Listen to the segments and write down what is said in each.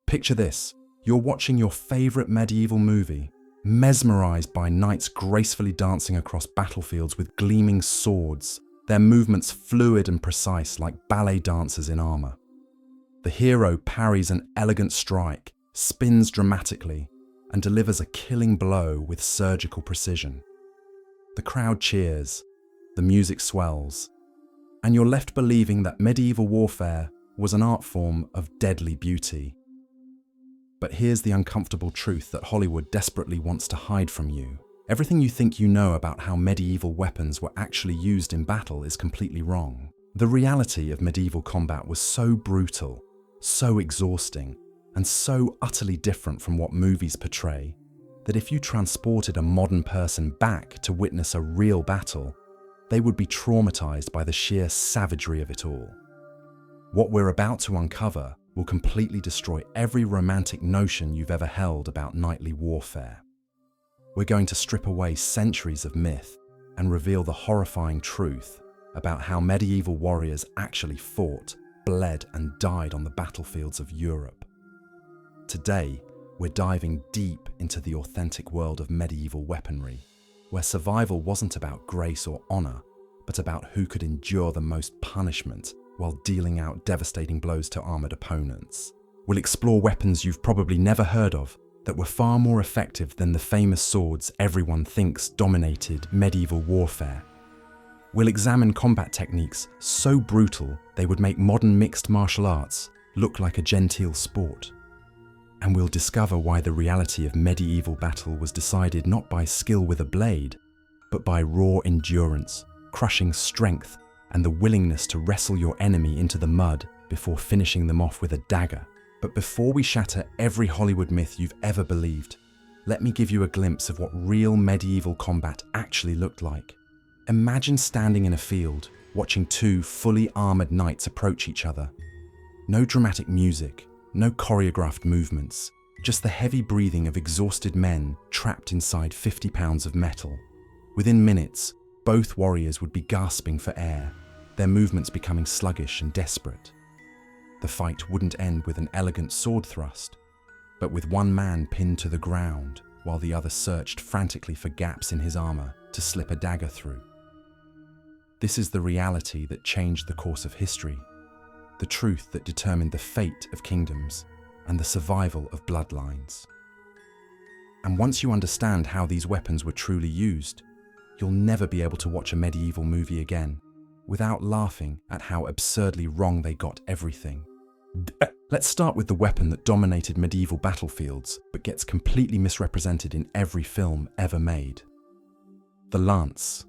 Picture this. You're watching your favorite medieval movie, mesmerized by knights gracefully dancing across battlefields with gleaming swords, their movements fluid and precise like ballet dancers in armor. The hero parries an elegant strike, spins dramatically, and delivers a killing blow with surgical precision. The crowd cheers, the music swells, and you're left believing that medieval warfare was an art form of deadly beauty. But here's the uncomfortable truth that Hollywood desperately wants to hide from you. Everything you think you know about how medieval weapons were actually used in battle is completely wrong. The reality of medieval combat was so brutal, so exhausting, and so utterly different from what movies portray, that if you transported a modern person back to witness a real battle, they would be traumatized by the sheer savagery of it all. What we're about to uncover will completely destroy every romantic notion you've ever held about knightly warfare. We're going to strip away centuries of myth and reveal the horrifying truth about how medieval warriors actually fought, bled, and died on the battlefields of Europe. Today, we're diving deep into the authentic world of medieval weaponry, where survival wasn't about grace or honor, but about who could endure the most punishment while dealing out devastating blows to armored opponents. We'll explore weapons you've probably never heard of that were far more effective than the famous swords everyone thinks dominated medieval warfare. We'll examine combat techniques so brutal they would make modern mixed martial arts look like a genteel sport. And we'll discover why the reality of medieval battle was decided not by skill with a blade, but by raw endurance, crushing strength, and the willingness to wrestle your enemy into the mud before finishing them off with a dagger. But before we shatter every Hollywood myth you've ever believed, let me give you a glimpse of what real medieval combat actually looked like. Imagine standing in a field, watching two fully armored knights approach each other. No dramatic music, no choreographed movements, just the heavy breathing of exhausted men trapped inside 50 pounds of metal. Within minutes, both warriors would be gasping for air, their movements becoming sluggish and desperate. The fight wouldn't end with an elegant sword thrust, but with one man pinned to the ground while the other searched frantically for gaps in his armor to slip a dagger through. This is the reality that changed the course of history, the truth that determined the fate of kingdoms and the survival of bloodlines. And once you understand how these weapons were truly used, you'll never be able to watch a medieval movie again without laughing at how absurdly wrong they got everything. Let's start with the weapon that dominated medieval battlefields but gets completely misrepresented in every film ever made: the lance.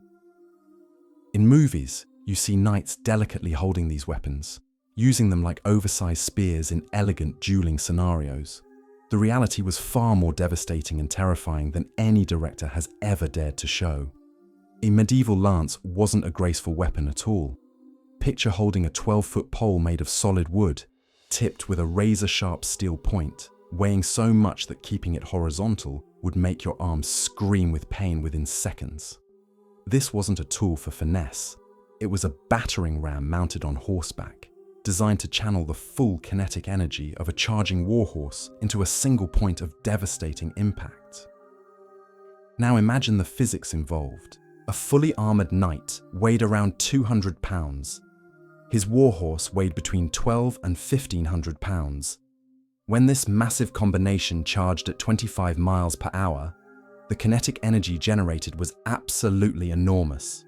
In movies, you see knights delicately holding these weapons, using them like oversized spears in elegant dueling scenarios. The reality was far more devastating and terrifying than any director has ever dared to show. A medieval lance wasn't a graceful weapon at all. Picture holding a 12-foot pole made of solid wood, tipped with a razor-sharp steel point, weighing so much that keeping it horizontal would make your arms scream with pain within seconds. This wasn't a tool for finesse. It was a battering ram mounted on horseback, designed to channel the full kinetic energy of a charging warhorse into a single point of devastating impact. Now imagine the physics involved. A fully armored knight weighed around 200 pounds. His warhorse weighed between 12 and 1,500 pounds. When this massive combination charged at 25 miles per hour, the kinetic energy generated was absolutely enormous.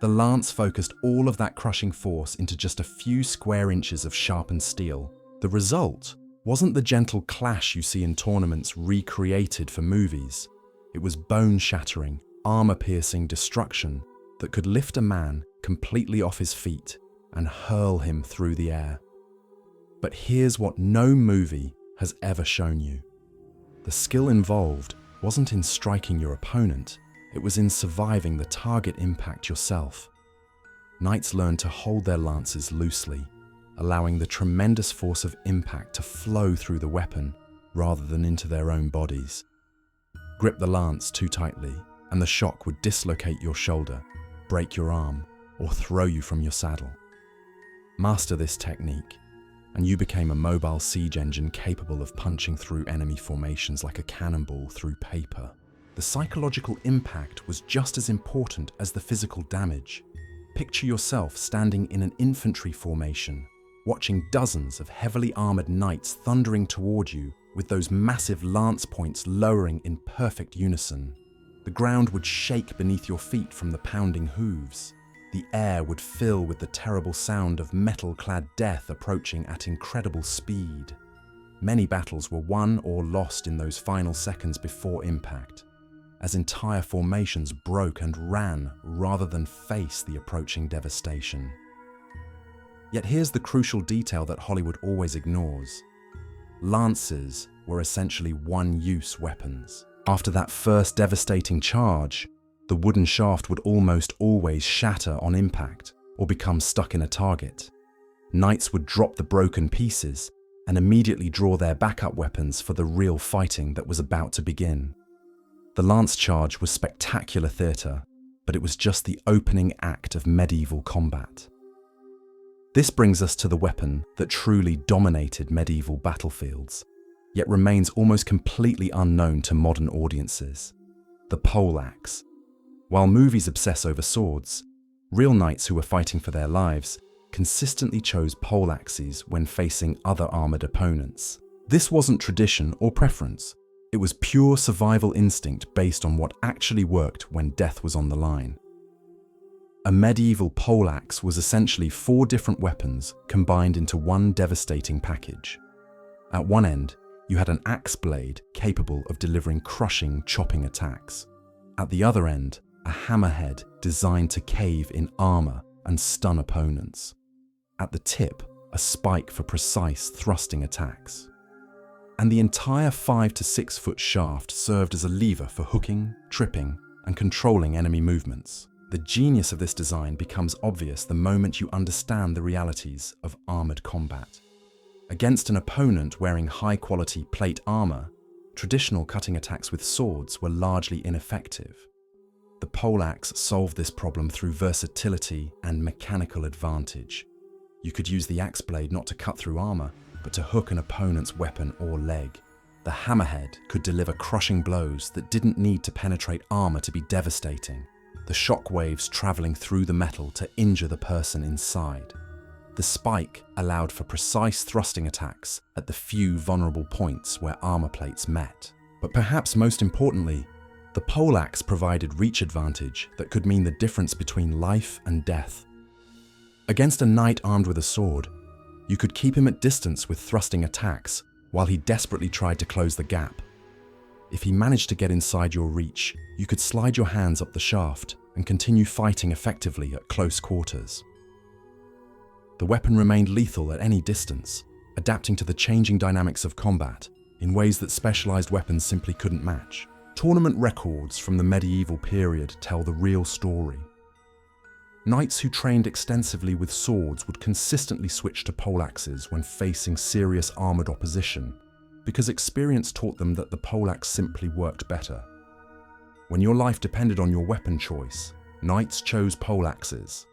The lance focused all of that crushing force into just a few square inches of sharpened steel. The result wasn't the gentle clash you see in tournaments recreated for movies. It was bone-shattering, armor-piercing destruction that could lift a man completely off his feet and hurl him through the air. But here's what no movie has ever shown you. The skill involved wasn't in striking your opponent, it was in surviving the target impact yourself. Knights learned to hold their lances loosely, allowing the tremendous force of impact to flow through the weapon rather than into their own bodies. Grip the lance too tightly, and the shock would dislocate your shoulder, break your arm, or throw you from your saddle. Master this technique, and you became a mobile siege engine capable of punching through enemy formations like a cannonball through paper. The psychological impact was just as important as the physical damage. Picture yourself standing in an infantry formation, watching dozens of heavily armored knights thundering toward you with those massive lance points lowering in perfect unison. The ground would shake beneath your feet from the pounding hooves. The air would fill with the terrible sound of metal-clad death approaching at incredible speed. Many battles were won or lost in those final seconds before impact, as entire formations broke and ran rather than face the approaching devastation. Yet here's the crucial detail that Hollywood always ignores. Lances were essentially one-use weapons. After that first devastating charge, the wooden shaft would almost always shatter on impact or become stuck in a target. Knights would drop the broken pieces and immediately draw their backup weapons for the real fighting that was about to begin. The lance charge was spectacular theatre, but it was just the opening act of medieval combat. This brings us to the weapon that truly dominated medieval battlefields, yet remains almost completely unknown to modern audiences: the poleaxe. While movies obsess over swords, real knights who were fighting for their lives consistently chose poleaxes when facing other armored opponents. This wasn't tradition or preference. It was pure survival instinct based on what actually worked when death was on the line. A medieval poleaxe was essentially 4 different weapons combined into one devastating package. At one end, you had an axe blade capable of delivering crushing, chopping attacks. At the other end, a hammerhead designed to cave in armor and stun opponents. At the tip, a spike for precise thrusting attacks. And the entire 5 to 6 foot shaft served as a lever for hooking, tripping, and controlling enemy movements. The genius of this design becomes obvious the moment you understand the realities of armored combat. Against an opponent wearing high-quality plate armor, traditional cutting attacks with swords were largely ineffective. The poleaxe solved this problem through versatility and mechanical advantage. You could use the axe blade not to cut through armor, but to hook an opponent's weapon or leg. The hammerhead could deliver crushing blows that didn't need to penetrate armor to be devastating, the shock waves traveling through the metal to injure the person inside. The spike allowed for precise thrusting attacks at the few vulnerable points where armor plates met. But perhaps most importantly, the poleaxe provided reach advantage that could mean the difference between life and death. Against a knight armed with a sword, you could keep him at distance with thrusting attacks while he desperately tried to close the gap. If he managed to get inside your reach, you could slide your hands up the shaft and continue fighting effectively at close quarters. The weapon remained lethal at any distance, adapting to the changing dynamics of combat in ways that specialized weapons simply couldn't match. Tournament records from the medieval period tell the real story. Knights who trained extensively with swords would consistently switch to poleaxes when facing serious armored opposition, because experience taught them that the poleaxe simply worked better. When your life depended on your weapon choice, knights chose poleaxes.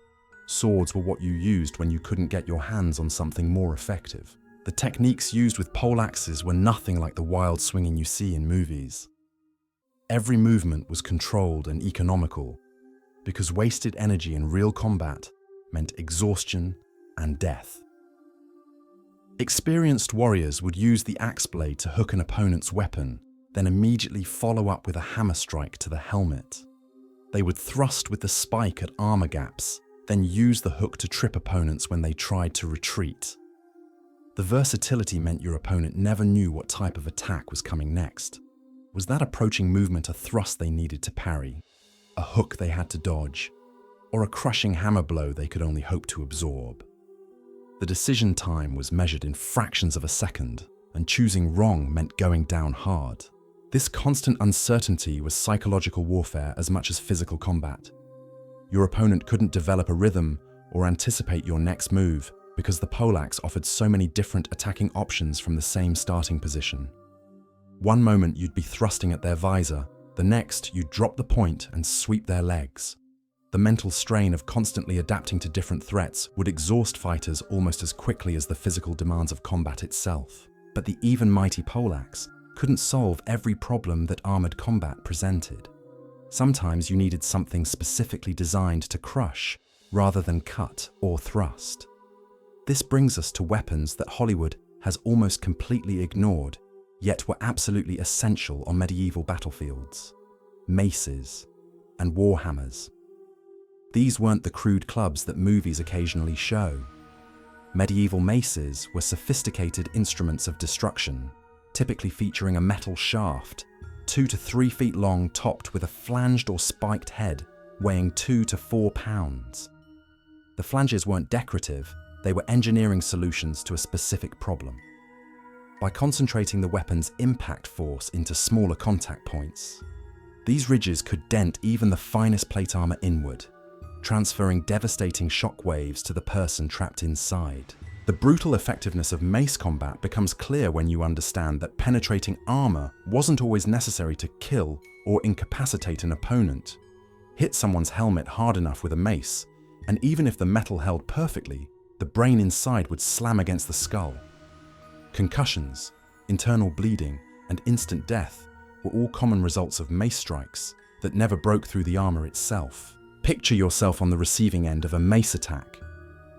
Swords were what you used when you couldn't get your hands on something more effective. The techniques used with poleaxes were nothing like the wild swinging you see in movies. Every movement was controlled and economical, because wasted energy in real combat meant exhaustion and death. Experienced warriors would use the axe blade to hook an opponent's weapon, then immediately follow up with a hammer strike to the helmet. They would thrust with the spike at armor gaps, then use the hook to trip opponents when they tried to retreat. The versatility meant your opponent never knew what type of attack was coming next. Was that approaching movement a thrust they needed to parry, a hook they had to dodge, or a crushing hammer blow they could only hope to absorb? The decision time was measured in fractions of a second, and choosing wrong meant going down hard. This constant uncertainty was psychological warfare as much as physical combat. Your opponent couldn't develop a rhythm or anticipate your next move because the poleaxe offered so many different attacking options from the same starting position. One moment you'd be thrusting at their visor, the next you'd drop the point and sweep their legs. The mental strain of constantly adapting to different threats would exhaust fighters almost as quickly as the physical demands of combat itself. But the even mighty poleaxe couldn't solve every problem that armored combat presented. Sometimes you needed something specifically designed to crush rather than cut or thrust. This brings us to weapons that Hollywood has almost completely ignored, yet were absolutely essential on medieval battlefields: maces and warhammers. These weren't the crude clubs that movies occasionally show. Medieval maces were sophisticated instruments of destruction, typically featuring a metal shaft, 2 to 3 feet long, topped with a flanged or spiked head, weighing 2 to 4 pounds. The flanges weren't decorative, they were engineering solutions to a specific problem. By concentrating the weapon's impact force into smaller contact points, these ridges could dent even the finest plate armor inward, transferring devastating shock waves to the person trapped inside. The brutal effectiveness of mace combat becomes clear when you understand that penetrating armor wasn't always necessary to kill or incapacitate an opponent. Hit someone's helmet hard enough with a mace, and even if the metal held perfectly, the brain inside would slam against the skull. Concussions, internal bleeding, and instant death were all common results of mace strikes that never broke through the armor itself. Picture yourself on the receiving end of a mace attack.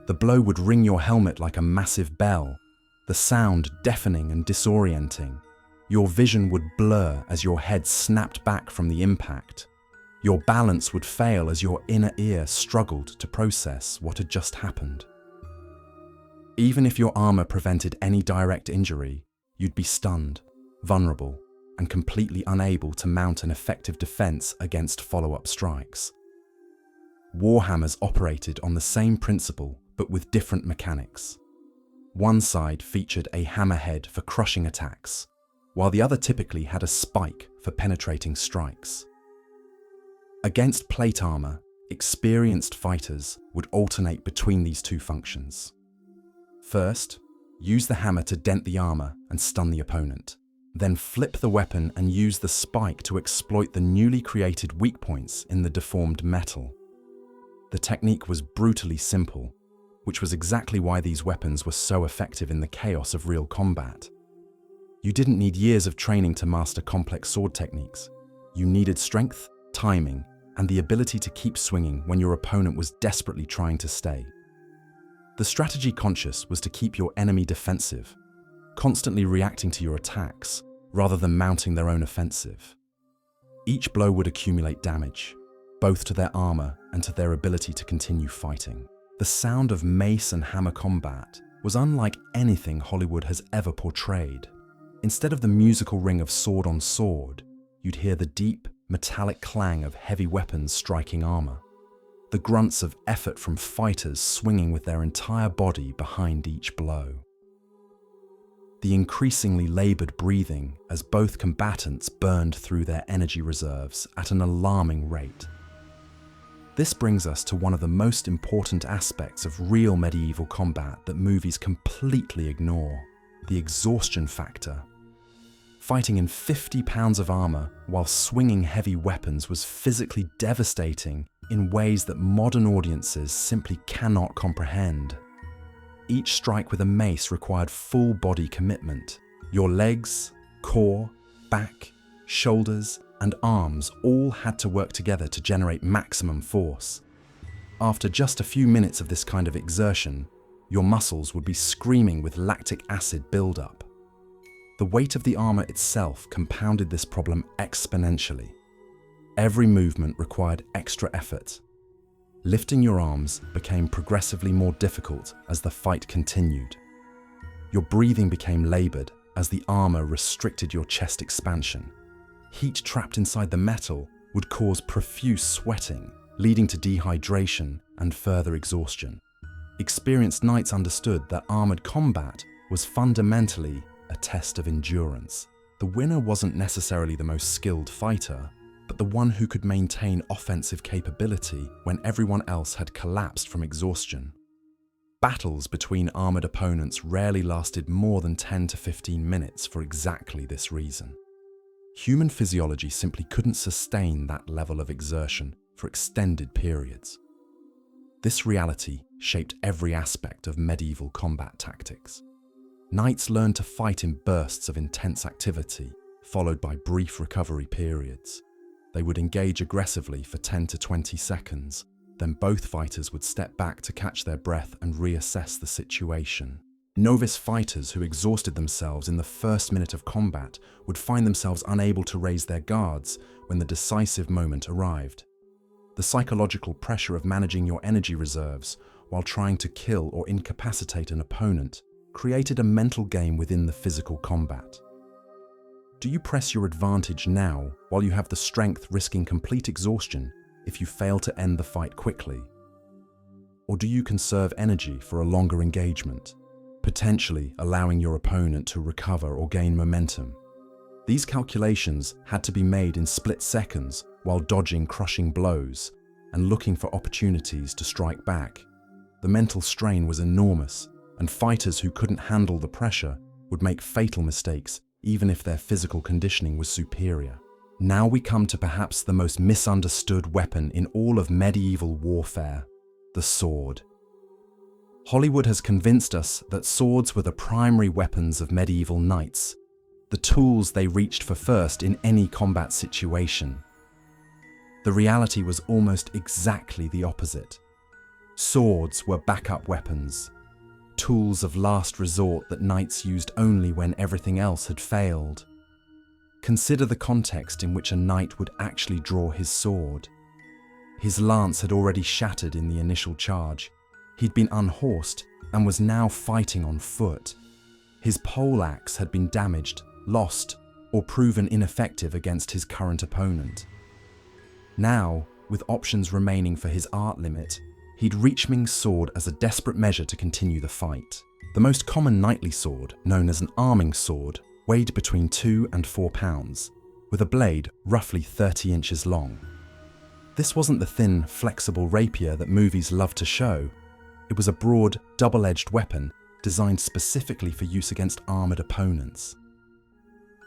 The blow would ring your helmet like a massive bell, the sound deafening and disorienting. Your vision would blur as your head snapped back from the impact. Your balance would fail as your inner ear struggled to process what had just happened. Even if your armor prevented any direct injury, you'd be stunned, vulnerable, and completely unable to mount an effective defense against follow-up strikes. Warhammers operated on the same principle, but with different mechanics. One side featured a hammerhead for crushing attacks, while the other typically had a spike for penetrating strikes. Against plate armor, experienced fighters would alternate between these two functions. First, use the hammer to dent the armor and stun the opponent. Then flip the weapon and use the spike to exploit the newly created weak points in the deformed metal. The technique was brutally simple, which was exactly why these weapons were so effective in the chaos of real combat. You didn't need years of training to master complex sword techniques. You needed strength, timing, and the ability to keep swinging when your opponent was desperately trying to stay. The strategy conscious was to keep your enemy defensive, constantly reacting to your attacks rather than mounting their own offensive. Each blow would accumulate damage, both to their armor and to their ability to continue fighting. The sound of mace and hammer combat was unlike anything Hollywood has ever portrayed. Instead of the musical ring of sword on sword, you'd hear the deep, metallic clang of heavy weapons striking armor, the grunts of effort from fighters swinging with their entire body behind each blow, the increasingly labored breathing as both combatants burned through their energy reserves at an alarming rate. This brings us to one of the most important aspects of real medieval combat that movies completely ignore: the exhaustion factor. Fighting in 50 pounds of armor while swinging heavy weapons was physically devastating in ways that modern audiences simply cannot comprehend. Each strike with a mace required full body commitment. Your legs, core, back, shoulders, and arms all had to work together to generate maximum force. After just a few minutes of this kind of exertion, your muscles would be screaming with lactic acid buildup. The weight of the armor itself compounded this problem exponentially. Every movement required extra effort. Lifting your arms became progressively more difficult as the fight continued. Your breathing became labored as the armor restricted your chest expansion. Heat trapped inside the metal would cause profuse sweating, leading to dehydration and further exhaustion. Experienced knights understood that armored combat was fundamentally a test of endurance. The winner wasn't necessarily the most skilled fighter, but the one who could maintain offensive capability when everyone else had collapsed from exhaustion. Battles between armored opponents rarely lasted more than 10 to 15 minutes for exactly this reason. Human physiology simply couldn't sustain that level of exertion, for extended periods. This reality shaped every aspect of medieval combat tactics. Knights learned to fight in bursts of intense activity, followed by brief recovery periods. They would engage aggressively for 10 to 20 seconds, then both fighters would step back to catch their breath and reassess the situation. Novice fighters who exhausted themselves in the first minute of combat would find themselves unable to raise their guards when the decisive moment arrived. The psychological pressure of managing your energy reserves while trying to kill or incapacitate an opponent created a mental game within the physical combat. Do you press your advantage now while you have the strength, risking complete exhaustion if you fail to end the fight quickly? Or do you conserve energy for a longer engagement, potentially allowing your opponent to recover or gain momentum? These calculations had to be made in split seconds while dodging crushing blows and looking for opportunities to strike back. The mental strain was enormous, and fighters who couldn't handle the pressure would make fatal mistakes even if their physical conditioning was superior. Now we come to perhaps the most misunderstood weapon in all of medieval warfare, the sword. Hollywood has convinced us that swords were the primary weapons of medieval knights, the tools they reached for first in any combat situation. The reality was almost exactly the opposite. Swords were backup weapons, tools of last resort that knights used only when everything else had failed. Consider the context in which a knight would actually draw his sword. His lance had already shattered in the initial charge. He'd been unhorsed and was now fighting on foot. His poleaxe had been damaged, lost, or proven ineffective against his current opponent. Now, with options remaining for his art limit, he'd reach Ming's sword as a desperate measure to continue the fight. The most common knightly sword, known as an arming sword, weighed between 2 and 4 pounds, with a blade roughly 30 inches long. This wasn't the thin, flexible rapier that movies love to show. It was a broad, double-edged weapon designed specifically for use against armoured opponents.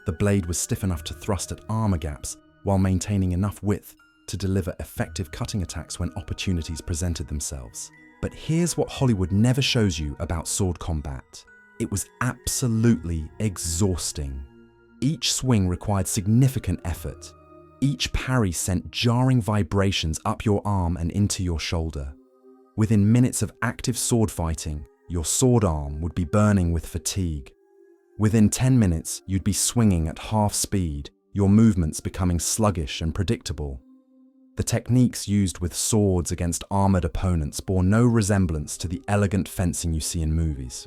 The blade was stiff enough to thrust at armour gaps while maintaining enough width to deliver effective cutting attacks when opportunities presented themselves. But here's what Hollywood never shows you about sword combat. It was absolutely exhausting. Each swing required significant effort. Each parry sent jarring vibrations up your arm and into your shoulder. Within minutes of active sword fighting, your sword arm would be burning with fatigue. Within 10 minutes, you'd be swinging at half speed, your movements becoming sluggish and predictable. The techniques used with swords against armoured opponents bore no resemblance to the elegant fencing you see in movies.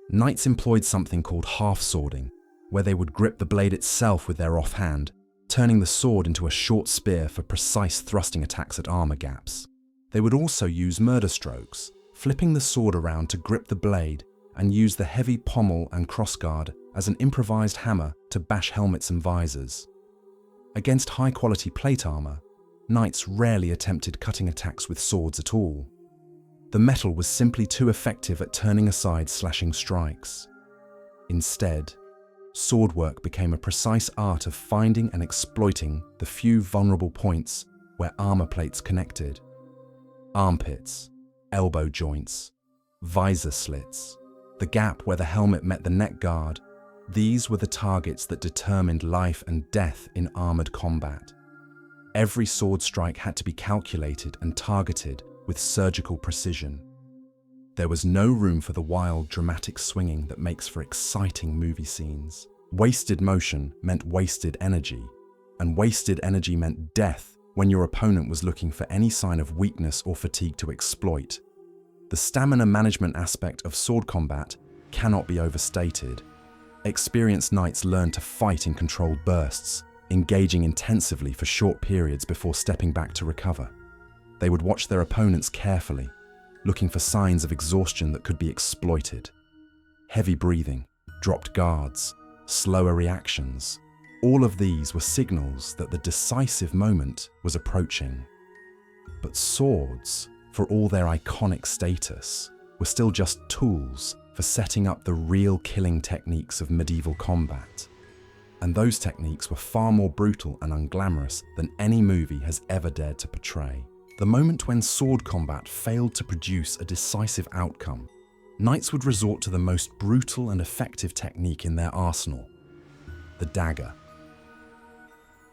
Knights employed something called half-swording, where they would grip the blade itself with their offhand, turning the sword into a short spear for precise thrusting attacks at armour gaps. They would also use murder strokes, flipping the sword around to grip the blade and use the heavy pommel and crossguard as an improvised hammer to bash helmets and visors. Against high-quality plate armour, knights rarely attempted cutting attacks with swords at all. The metal was simply too effective at turning aside slashing strikes. Instead, swordwork became a precise art of finding and exploiting the few vulnerable points where armour plates connected. Armpits, elbow joints, visor slits, the gap where the helmet met the neck guard, these were the targets that determined life and death in armoured combat. Every sword strike had to be calculated and targeted with surgical precision. There was no room for the wild, dramatic swinging that makes for exciting movie scenes. Wasted motion meant wasted energy, and wasted energy meant death when your opponent was looking for any sign of weakness or fatigue to exploit. The stamina management aspect of sword combat cannot be overstated. Experienced knights learned to fight in controlled bursts, engaging intensively for short periods before stepping back to recover. They would watch their opponents carefully, looking for signs of exhaustion that could be exploited. Heavy breathing, dropped guards, slower reactions, all of these were signals that the decisive moment was approaching. But swords, for all their iconic status, were still just tools for setting up the real killing techniques of medieval combat. And those techniques were far more brutal and unglamorous than any movie has ever dared to portray. The moment when sword combat failed to produce a decisive outcome, knights would resort to the most brutal and effective technique in their arsenal, the dagger.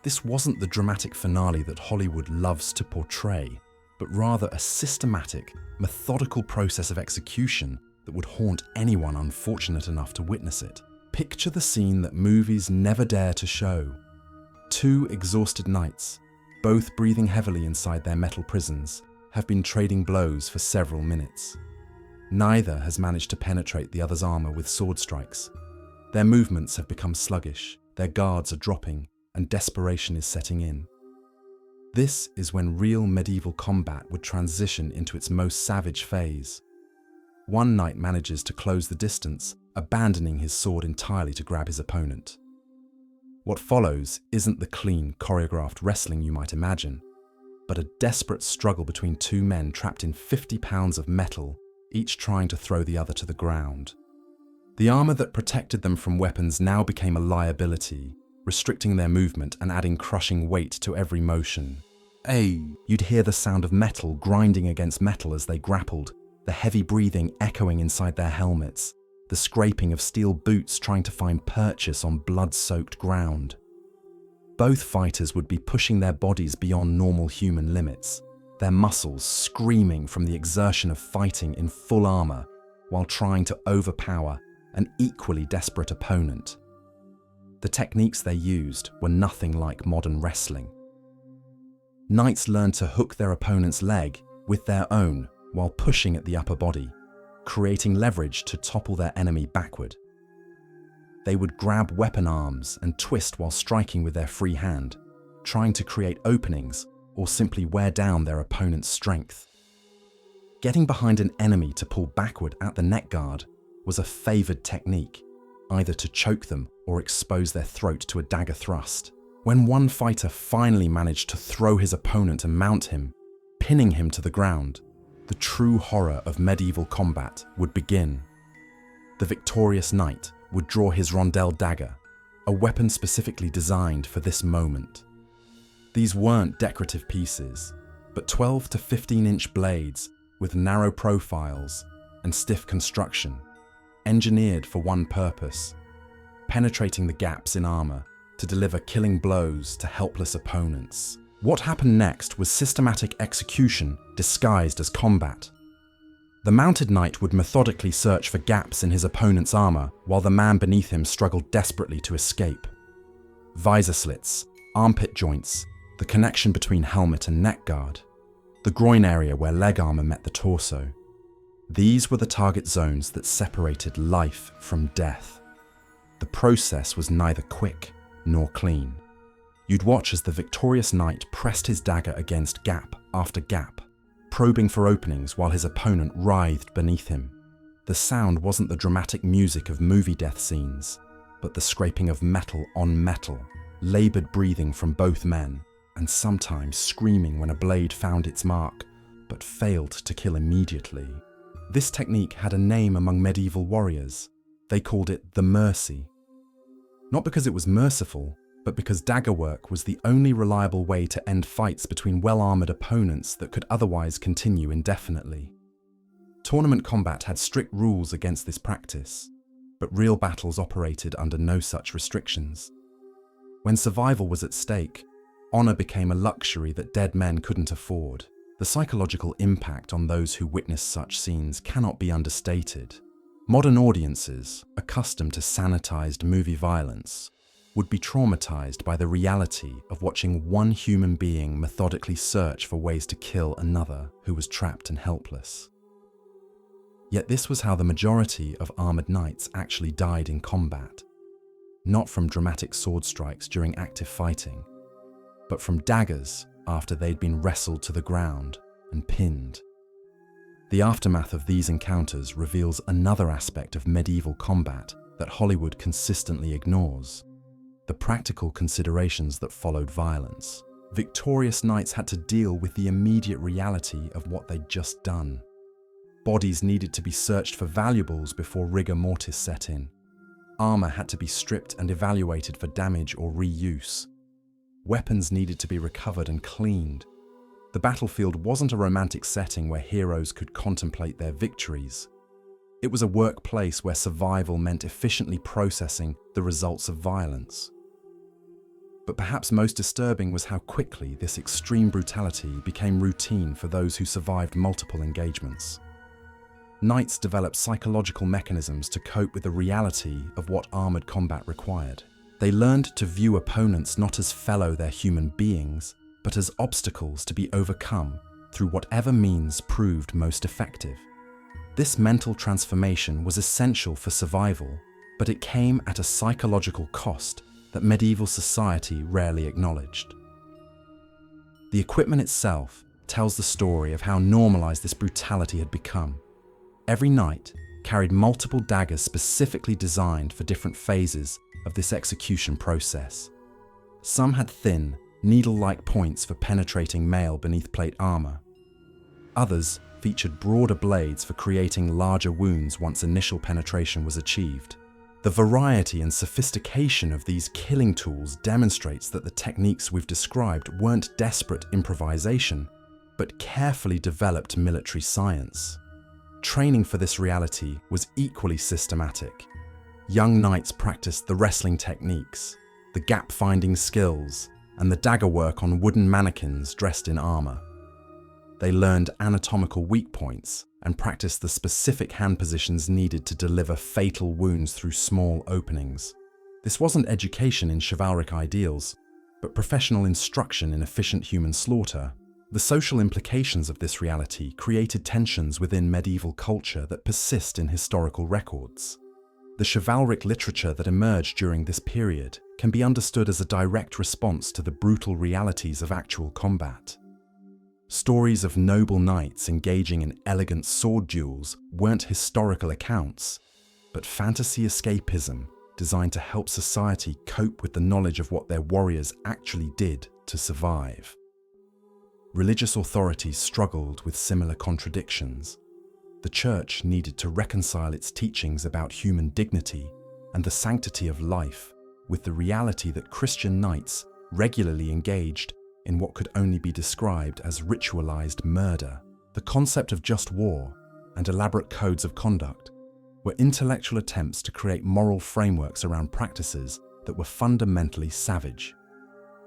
This wasn't the dramatic finale that Hollywood loves to portray, but rather a systematic, methodical process of execution that would haunt anyone unfortunate enough to witness it. Picture the scene that movies never dare to show. Two exhausted knights, both breathing heavily inside their metal prisons, have been trading blows for several minutes. Neither has managed to penetrate the other's armor with sword strikes. Their movements have become sluggish, their guards are dropping, and desperation is setting in. This is when real medieval combat would transition into its most savage phase. One knight manages to close the distance, abandoning his sword entirely to grab his opponent. What follows isn't the clean, choreographed wrestling you might imagine, but a desperate struggle between two men trapped in 50 pounds of metal, each trying to throw the other to the ground. The armor that protected them from weapons now became a liability, restricting their movement and adding crushing weight to every motion. You'd hear the sound of metal grinding against metal as they grappled, the heavy breathing echoing inside their helmets, the scraping of steel boots trying to find purchase on blood-soaked ground. Both fighters would be pushing their bodies beyond normal human limits, their muscles screaming from the exertion of fighting in full armor while trying to overpower an equally desperate opponent. The techniques they used were nothing like modern wrestling. Knights learned to hook their opponent's leg with their own while pushing at the upper body, creating leverage to topple their enemy backward. They would grab weapon arms and twist while striking with their free hand, trying to create openings or simply wear down their opponent's strength. Getting behind an enemy to pull backward at the neck guard was a favoured technique, either to choke them or expose their throat to a dagger thrust. When one fighter finally managed to throw his opponent and mount him, pinning him to the ground, the true horror of medieval combat would begin. The victorious knight would draw his rondel dagger, a weapon specifically designed for this moment. These weren't decorative pieces, but 12 to 15-inch blades with narrow profiles and stiff construction, engineered for one purpose: penetrating the gaps in armor to deliver killing blows to helpless opponents. What happened next was systematic execution disguised as combat. The mounted knight would methodically search for gaps in his opponent's armor while the man beneath him struggled desperately to escape. Visor slits, armpit joints, the connection between helmet and neck guard, the groin area where leg armor met the torso. These were the target zones that separated life from death. The process was neither quick nor clean. You'd watch as the victorious knight pressed his dagger against gap after gap, probing for openings while his opponent writhed beneath him. The sound wasn't the dramatic music of movie death scenes, but the scraping of metal on metal, laboured breathing from both men, and sometimes screaming when a blade found its mark, but failed to kill immediately. This technique had a name among medieval warriors. They called it the mercy. Not because it was merciful, but because dagger work was the only reliable way to end fights between well-armoured opponents that could otherwise continue indefinitely. Tournament combat had strict rules against this practice, but real battles operated under no such restrictions. When survival was at stake, honour became a luxury that dead men couldn't afford. The psychological impact on those who witnessed such scenes cannot be understated. Modern audiences, accustomed to sanitized movie violence, would be traumatized by the reality of watching one human being methodically search for ways to kill another who was trapped and helpless. Yet this was how the majority of armored knights actually died in combat, not from dramatic sword strikes during active fighting, but from daggers after they'd been wrestled to the ground and pinned. The aftermath of these encounters reveals another aspect of medieval combat that Hollywood consistently ignores: the practical considerations that followed violence. Victorious knights had to deal with the immediate reality of what they'd just done. Bodies needed to be searched for valuables before rigor mortis set in. Armor had to be stripped and evaluated for damage or reuse. Weapons needed to be recovered and cleaned. The battlefield wasn't a romantic setting where heroes could contemplate their victories. It was a workplace where survival meant efficiently processing the results of violence. But perhaps most disturbing was how quickly this extreme brutality became routine for those who survived multiple engagements. Knights developed psychological mechanisms to cope with the reality of what armored combat required. They learned to view opponents not as fellow they're human beings, but as obstacles to be overcome through whatever means proved most effective. This mental transformation was essential for survival, but it came at a psychological cost that medieval society rarely acknowledged. The equipment itself tells the story of how normalized this brutality had become. Every knight carried multiple daggers specifically designed for different phases of this execution process. Some had thin, needle-like points for penetrating mail beneath plate armor. Others featured broader blades for creating larger wounds once initial penetration was achieved. The variety and sophistication of these killing tools demonstrates that the techniques we've described weren't desperate improvisation, but carefully developed military science. Training for this reality was equally systematic. Young knights practiced the wrestling techniques, the gap-finding skills, and the dagger work on wooden mannequins dressed in armor. They learned anatomical weak points and practiced the specific hand positions needed to deliver fatal wounds through small openings. This wasn't education in chivalric ideals, but professional instruction in efficient human slaughter. The social implications of this reality created tensions within medieval culture that persist in historical records. The chivalric literature that emerged during this period can be understood as a direct response to the brutal realities of actual combat. Stories of noble knights engaging in elegant sword duels weren't historical accounts, but fantasy escapism designed to help society cope with the knowledge of what their warriors actually did to survive. Religious authorities struggled with similar contradictions. The Church needed to reconcile its teachings about human dignity and the sanctity of life with the reality that Christian knights regularly engaged in what could only be described as ritualized murder. The concept of just war and elaborate codes of conduct were intellectual attempts to create moral frameworks around practices that were fundamentally savage.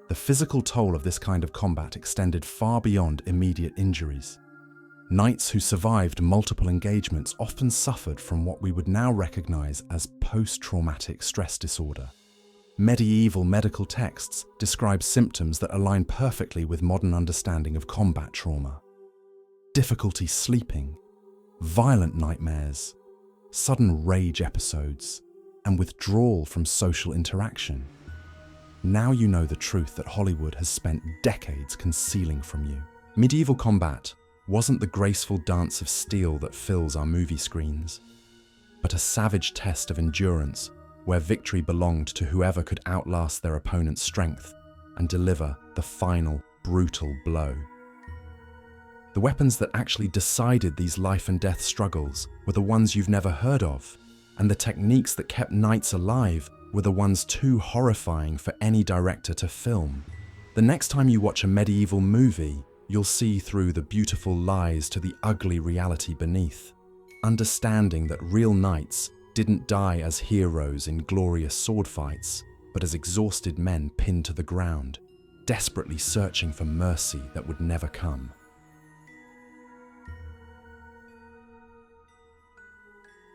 The physical toll of this kind of combat extended far beyond immediate injuries. Knights who survived multiple engagements often suffered from what we would now recognize as post-traumatic stress disorder. Medieval medical texts describe symptoms that align perfectly with modern understanding of combat trauma. Difficulty sleeping, violent nightmares, sudden rage episodes, and withdrawal from social interaction. Now you know the truth that Hollywood has spent decades concealing from you. Medieval combat wasn't the graceful dance of steel that fills our movie screens, but a savage test of endurance where victory belonged to whoever could outlast their opponent's strength and deliver the final, brutal blow. The weapons that actually decided these life and death struggles were the ones you've never heard of, and the techniques that kept knights alive were the ones too horrifying for any director to film. The next time you watch a medieval movie, you'll see through the beautiful lies to the ugly reality beneath, understanding that real knights didn't die as heroes in glorious sword fights, but as exhausted men pinned to the ground, desperately searching for mercy that would never come.